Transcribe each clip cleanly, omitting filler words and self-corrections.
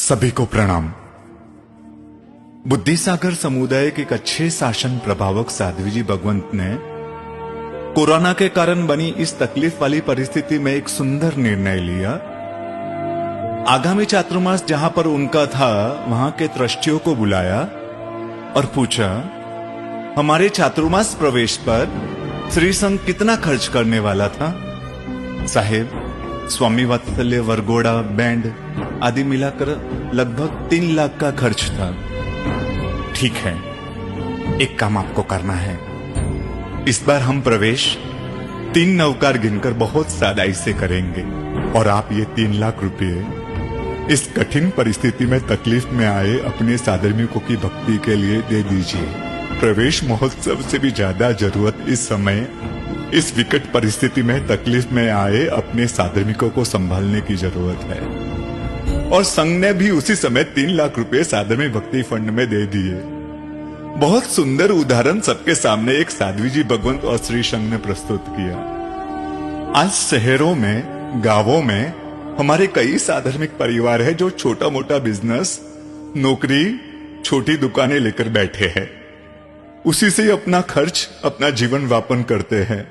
सभी को प्रणाम। बुद्धिसागर समुदाय के एक अच्छे शासन प्रभावक साध्वी जी भगवंत ने कोरोना के कारण बनी इस तकलीफ वाली परिस्थिति में एक सुंदर निर्णय लिया। आगामी चातुर्मास जहां पर उनका था वहां के ट्रस्टियों को बुलाया और पूछा, हमारे चातुर्मास प्रवेश पर श्री संघ कितना खर्च करने वाला था? साहेब, स्वामी वात्सल्य, वरघोड़ा, बैंड आदि मिलाकर लगभग 3 लाख का खर्च था। ठीक है, एक काम आपको करना है। इस बार हम प्रवेश 3 नवकार गिनकर बहुत सादाई से करेंगे और आप ये 3 लाख रुपए इस कठिन परिस्थिति में तकलीफ में आए अपने साधर्मिकों की भक्ति के लिए दे दीजिए। प्रवेश महोत्सव से भी ज्यादा जरूरत इस समय इस विकट परिस्थिति में तकलीफ में आए अपने साधर्मिकों को संभालने की जरूरत है। और संघ ने भी उसी समय 3 लाख रुपए साधर्मिक भक्ति फंड में दे दिए। बहुत सुंदर उदाहरण सबके सामने एक साध्वी जी भगवंत और श्री संघ ने प्रस्तुत किया। आज शहरों में, गांवों में हमारे कई साधर्मिक परिवार है जो छोटा मोटा बिजनेस, नौकरी, छोटी दुकानें लेकर बैठे हैं। उसी से अपना खर्च, अपना जीवन व्यापन करते हैं।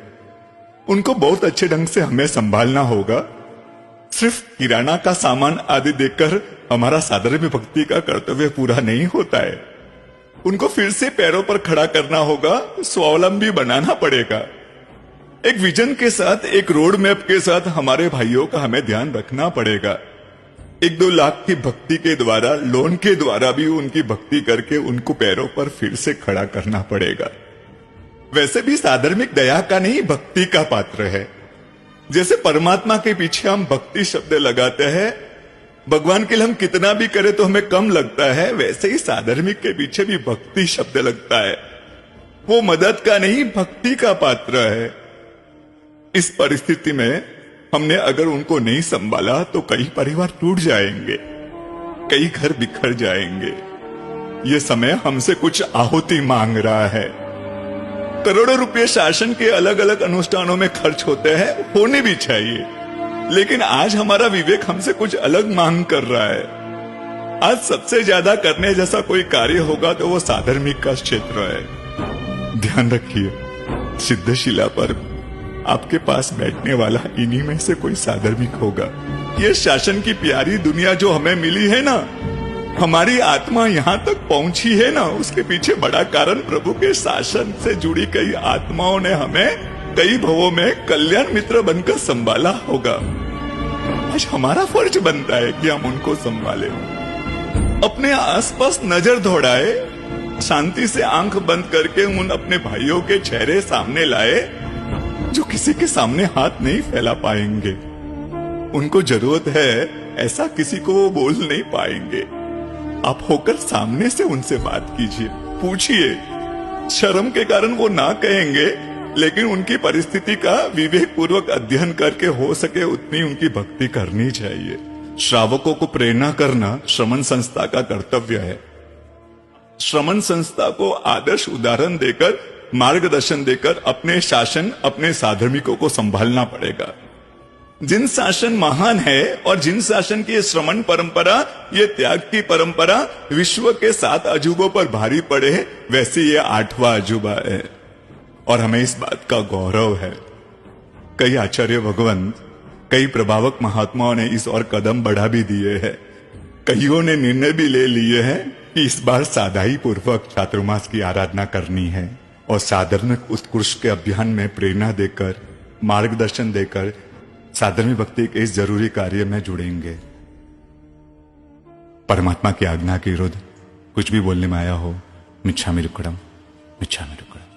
उनको बहुत अच्छे ढंग से हमें संभालना होगा। सिर्फ किराना का सामान आदि देकर हमारा साधर्म्य भक्ति का कर्तव्य पूरा नहीं होता है। उनको फिर से पैरों पर खड़ा करना होगा, स्वावलंबी बनाना पड़ेगा। एक विजन के साथ, एक रोड मैप के साथ हमारे भाइयों का हमें ध्यान रखना पड़ेगा। 1-2 लाख की भक्ति के द्वारा, लोन के द्वारा भी उनकी भक्ति करके उनको पैरों पर फिर से खड़ा करना पड़ेगा। वैसे भी साधर्मिक दया का नहीं, भक्ति का पात्र है। जैसे परमात्मा के पीछे हम भक्ति शब्द लगाते हैं, भगवान के लिए हम कितना भी करें तो हमें कम लगता है, वैसे ही साधर्मिक के पीछे भी भक्ति शब्द लगता है। वो मदद का नहीं, भक्ति का पात्र है। इस परिस्थिति में हमने अगर उनको नहीं संभाला तो कई परिवार टूट जाएंगे, कई घर बिखर जाएंगे। ये समय हमसे कुछ आहुति मांग रहा है। करोड़ों रुपए शासन के अलग अलग अनुष्ठानों में खर्च होते हैं, होने भी चाहिए, लेकिन आज हमारा विवेक हमसे कुछ अलग मांग कर रहा है। आज सबसे ज्यादा करने जैसा कोई कार्य होगा तो वो साधर्मिक का क्षेत्र है। ध्यान रखिए, सिद्धशिला पर आपके पास बैठने वाला इन्हीं में से कोई साधर्मिक होगा। ये शासन की प्यारी दुनिया जो हमें मिली है ना, हमारी आत्मा यहां तक पहुंची है ना, उसके पीछे बड़ा कारण प्रभु के शासन से जुड़ी कई आत्माओं ने हमें कई भवों में कल्याण मित्र बनकर संभाला होगा। आज हमारा फर्ज बनता है कि हम उनको संभालें, अपने आसपास नजर दौड़ाए, शांति से आंख बंद करके उन अपने भाइयों के चेहरे सामने लाए जो किसी के सामने हाथ नहीं फैला पाएंगे। उनको जरूरत है, ऐसा किसी को वो बोल नहीं पाएंगे। आप होकर सामने से उनसे बात कीजिए, पूछिए। शर्म के कारण वो ना कहेंगे, लेकिन उनकी परिस्थिति का विवेक पूर्वक अध्ययन करके हो सके उतनी उनकी भक्ति करनी चाहिए। श्रावकों को प्रेरणा करना श्रमण संस्था का कर्तव्य है। श्रमण संस्था को आदर्श उदाहरण देकर, मार्गदर्शन देकर अपने शासन, अपने साधर्मिकों को संभालना पड़ेगा। जिन शासन महान है और जिन शासन की श्रमण परंपरा, ये त्याग की परंपरा विश्व के 7 अजूबों पर भारी पड़े है, वैसे ये 8वां अजूबा है और हमें इस बात का गौरव है। कई आचार्य भगवंत, कई प्रभावक महात्माओं ने इस और कदम बढ़ा भी दिए हैं। कईयों ने निर्णय भी ले लिए हैं कि इस बार सादाई पूर्वक चातुर्मास की आराधना करनी है और साधर्मिक उत्कृष्ट के अभियान में प्रेरणा देकर, मार्गदर्शन देकर साधर्मिक भक्ति के इस जरूरी कार्य में जुड़ेंगे। परमात्मा की आज्ञा के विरुद्ध कुछ भी बोलने में आया हो, मिच्छामि दुक्कडम, मिच्छामि दुक्कडम।